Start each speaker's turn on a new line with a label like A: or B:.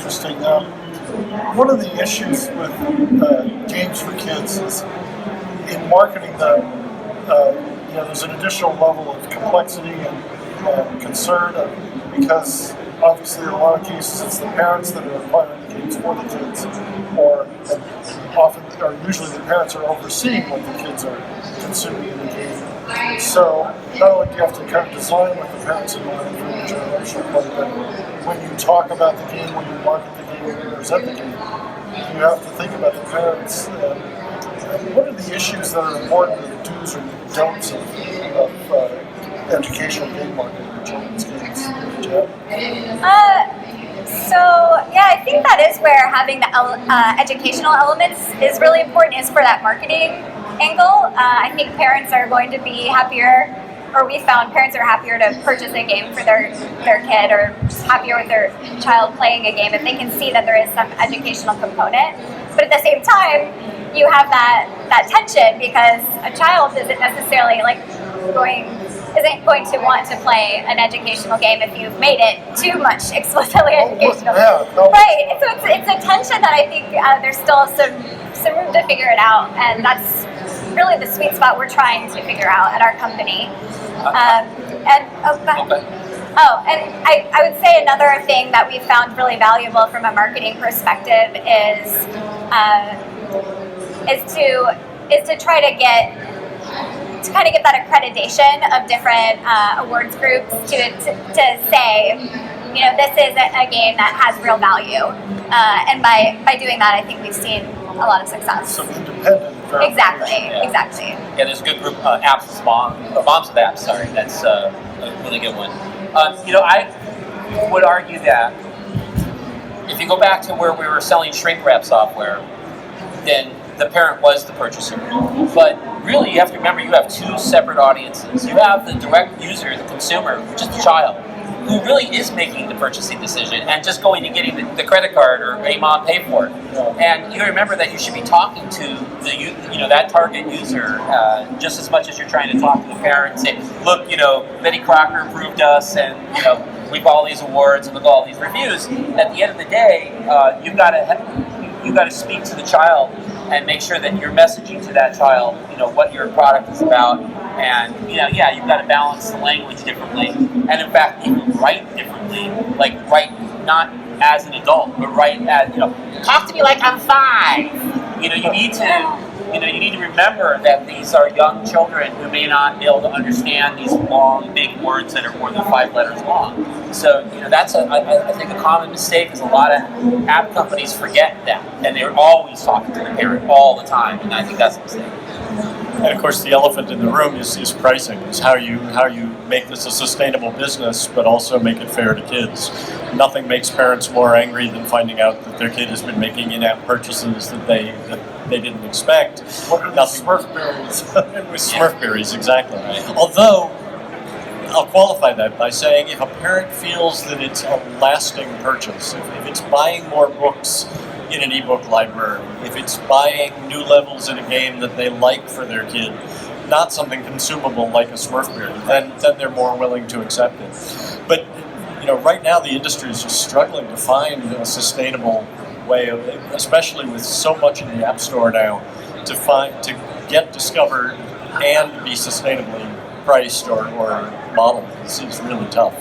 A: interesting. One of the issues with games for kids is in marketing them. There's an additional level of complexity and concern because obviously in a lot of cases it's the parents that are acquiring the games for the kids, usually the parents are overseeing what the kids are consuming in the game. So not only do you have to kind of design with the parents in mind for the generational play, but when you talk about the game, when you market the game, when you present the game, you have to think about the parents. What are the issues that are important, the do's or don'ts of educational game marketing in children's games?
B: I think that is where having the educational elements is really important, is for that marketing angle. I think parents are going to be happier, or we found parents are happier to purchase a game for their kid, or just happier with their child playing a game if they can see that there is some educational component. But at the same time, you have that tension because a child isn't necessarily isn't going to want to play an educational game if you've made it too much explicitly educational. Right. So it's a tension that I think there's still some room to figure it out, and that's really the sweet spot we're trying to figure out at our company. And I would say another thing that we found really valuable from a marketing perspective is to try to get that accreditation of different awards groups to say, this is a game that has real value, and by doing that, I think we've seen a lot of success.
A: So independent.
B: Exactly.
C: Yeah, there's a good group, apps, moms of apps. Sorry, that's a really good one. I would argue that if you go back to where we were selling shrink wrap software, then the parent was the purchaser. But really, you have to remember you have two separate audiences. You have the direct user, the consumer, which is the child, who really is making the purchasing decision and just going and getting the credit card or a mom pay for it. And you remember that you should be talking to that target user just as much as you're trying to talk to the parent and say, look, Betty Crocker approved us, and we've got all these awards and look at all these reviews. At the end of the day, you've got to speak to the child and make sure that you're messaging to that child, what your product is about. And, you've got to balance the language differently. And in fact, even write differently, write not as an adult, but write as, talk to me like I'm 5. You need to remember that these are young children who may not be able to understand these long, big words that are more than 5 letters long. So, that's I think a common mistake is a lot of app companies forget that, and they're always talking to the parent all the time, and I think that's a mistake.
D: And of course, the elephant in the room is pricing. Is how you make this a sustainable business, but also make it fair to kids. Nothing makes parents more angry than finding out that their kid has been making in-app purchases that they didn't expect.
A: Nothing. Smurfberries.
D: With Smurfberries, exactly. Although, I'll qualify that by saying if a parent feels that it's a lasting purchase, if it's buying more books in an ebook library, if it's buying new levels in a game that they like for their kid, not something consumable like a Smurfberry, then they're more willing to accept it. But right now the industry is just struggling to find a sustainable way of, especially with so much in the App Store now, to get discovered and be sustainably priced or modeled. This is really tough.